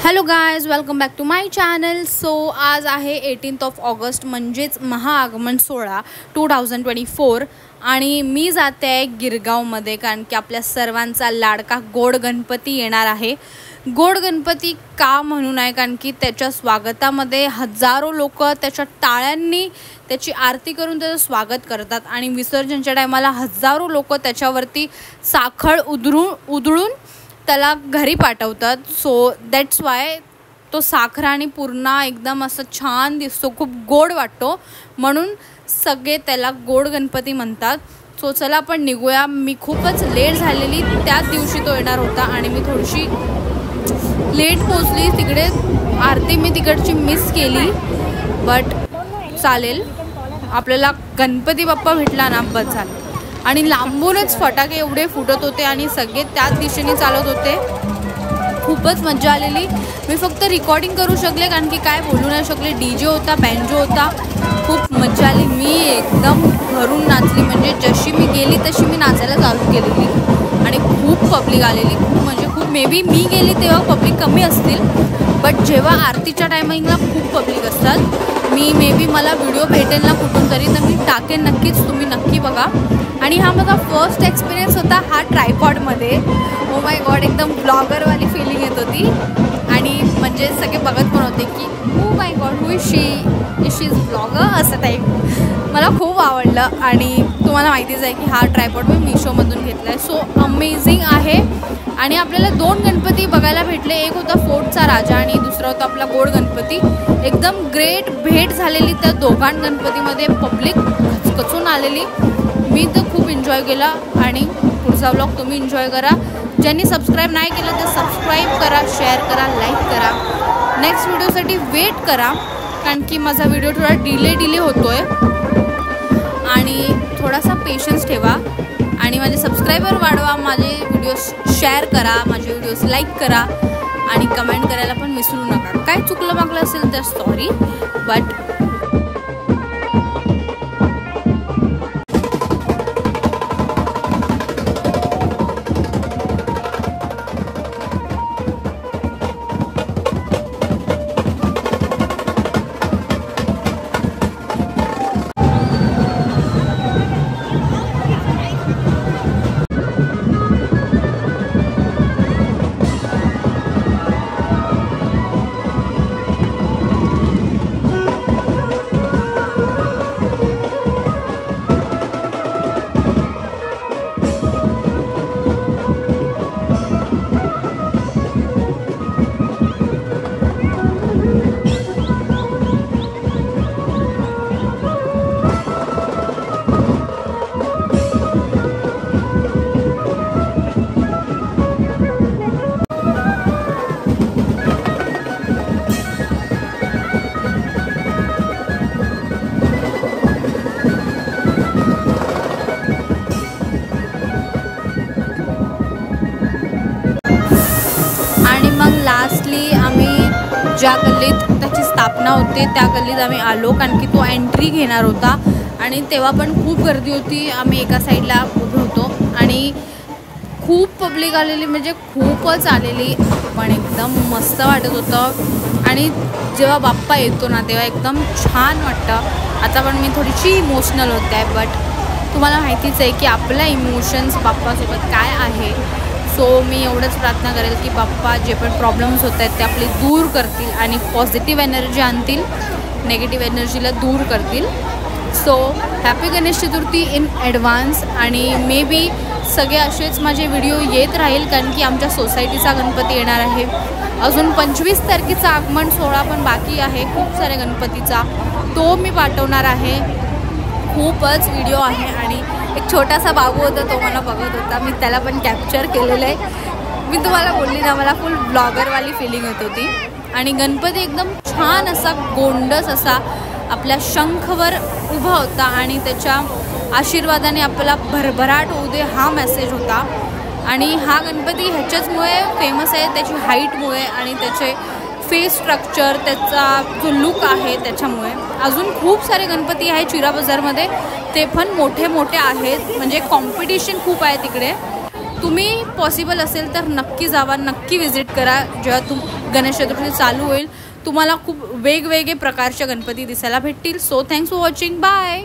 Hello guys, welcome back to my channel. So आज आहे 18 August म्हणजेच महाआगमन सोहळा 2024 आणि मी जाते आहे गिरगावमध्ये, कारण की आपल्या सर्वांचा लाडका गोड गणपती येणार आहे. गोड गणपती का म्हणून आहे, कारण की त्याच्या स्वागतामध्ये हजारो लोक त्याच्या टाळ्यांनी त्याची आरती करून त्याचं स्वागत करतात आणि विसर्जनच्या टायमाला हजारो लोक त्याच्यावरती साखर उधळून त्याला घरी पाठवतात. सो दॅट्स वाय तो साखर आणि पुरणा एकदम असं छान दिसतो, खूप गोड वाटतो, म्हणून सगळे त्याला गोड गणपती म्हणतात. सो चला आपण निघूया. मी खूपच लेट झालेली, त्याच दिवशी तो येणार होता आणि मी थोडीशी लेट पोचली तिकडे. आरती मी तिकडची मिस केली, बट चालेल, आपल्याला गणपती बाप्पा भेटला ना बस झालं. आणि लांबूनच फटाके एवढे फुटत होते आणि सगळे त्याच दिशेने चालत होते. खूपच मजा आलेली. मी फक्त रेकॉर्डिंग करू शकले, कारण की काय बोलू नाही शकले. DJ होता, बँजो होता, खूप मजा आली. मी एकदम भरून नाचली, म्हणजे जशी मी गेली तशी मी नाचायला चालू केलेली आणि खूप पब्लिक आलेली. म्हणजे खूप मे बी मी गेली तेव्हा पब्लिक कमी असतील, बट जेव्हा आरतीच्या टायमिंगला खूप पब्लिक असतात. मे बी मला व्हिडिओ भेटेल ना कुठून तरी, तर मी टाकेन नक्कीच, तुम्ही नक्की बघा. आणि हा माझा फर्स्ट एक्सपिरियन्स होता हा ट्रायपॉडमध्ये. ओ माय गॉड, एकदम ब्लॉगरवाली फिलिंग येत होती. आणि म्हणजे सगळे बघत पण होते की oh my God, who is she is blogger, असं टाईप. मला खूप आवडलं. आणि तुम्हाला माहितीच आहे की हा ट्रायपॉड मी मिशोमधून घेतला आहे. सो अमेझिंग आहे. आणि आपल्याला दोन गणपती बघायला भेटले. एक होता फोर्टचा राजा आणि दुसरा होता आपला गोड गणपती. एकदम ग्रेट भेट झालेली त्या दोघां गणपतीमध्ये. पब्लिक खचखचून आलेली. मी तर खूप एन्जॉय केला आणि पुढचा व्लॉग तुम्ही एन्जॉय करा. ज्यांनी सबस्क्राईब नाही केलं तर सबस्क्राईब करा, शेअर करा, लाईक करा. नेक्स्ट व्हिडिओसाठी वेट करा, कारण की माझा व्हिडिओ थोडा डिले होतो आहे आणि थोडासा पेशन्स ठेवा आणि माझे सबस्क्रायबर वाढवा. माझे व्हिडिओज शेअर करा, माझे व्हिडिओज लाईक करा आणि कमेंट करायला पण विसरू नका. काय चुकलं मागलं असेल तर सॉरी, बट लास्टली आम्ही ज्या गल्लीत त्याची स्थापना होते त्या गल्लीत आम्ही आलो, कारण की तो एंट्री घेणार होता आणि तेव्हा पण खूप गर्दी होती. आम्ही एका साईडला उभे होतो आणि खूप पब्लिक आलेली, म्हणजे खूपच आलेली. पण एकदम मस्त वाटत होतं. आणि जेव्हा बाप्पा येतो ना तेव्हा एकदम छान वाटतं. आता पण मी थोडीशी इमोशनल होते आहे, बट तुम्हाला माहितीच आहे की आपल्या इमोशन्स बाप्पासोबत काय आहे. सो मी एवढंच प्रार्थना करेल की बाप्पा जे पण प्रॉब्लेम्स होत आहेत ते आपले दूर करतील आणि पॉझिटिव्ह एनर्जी आणतील, नेगेटिव्ह एनर्जीला दूर करतील. So happy Ganesh Chaturthi in advance. आणि मे बी सगळे असेच माझे व्हिडिओ येत राहील, कारण की आमच्या सोसायटीचा गणपती येणार आहे. अजून 25 तारखेचा आगमन सोहळा पण बाकी आहे खूप साऱ्या गणपतीचा, तो मी पाठवणार आहे. खूपच व्हिडिओ आहे. आणि एक छोटासा बाबू होता, तो मला बघत होता, मी त्याला पण कॅप्चर केलेलं आहे. मी तुम्हाला बोलली ना, मला फुल ब्लॉगरवाली फिलिंग येत होती. आणि गणपती एकदम छान असा गोंडस असा आपल्या शंखवर उभा होता आणि त्याच्या आशीर्वादाने आपल्याला भरभराट होऊ दे हा मेसेज होता. आणि हा गणपती ह्याच्याचमुळे फेमस आहे, त्याची हाईटमुळे आणि त्याचे फेस स्ट्रक्चर, त्याचा जो लुक आहे त्याच्यामुळे. अजून खूप सारे गणपती आहे चिरा बाजारमध्ये, ते पण मोठे मोठे आहेत, म्हणजे कॉम्पिटिशन खूप आहे तिकडे. तुम्ही पॉसिबल असेल तर नक्की जावा, नक्की विजिट करा. जेव्हा गणेश चतुर्थी चालू होईल तुम्हाला खूप वेगवेगळे प्रकारचे गणपती दिसायला भेटतील. So thanks for watching. Bye.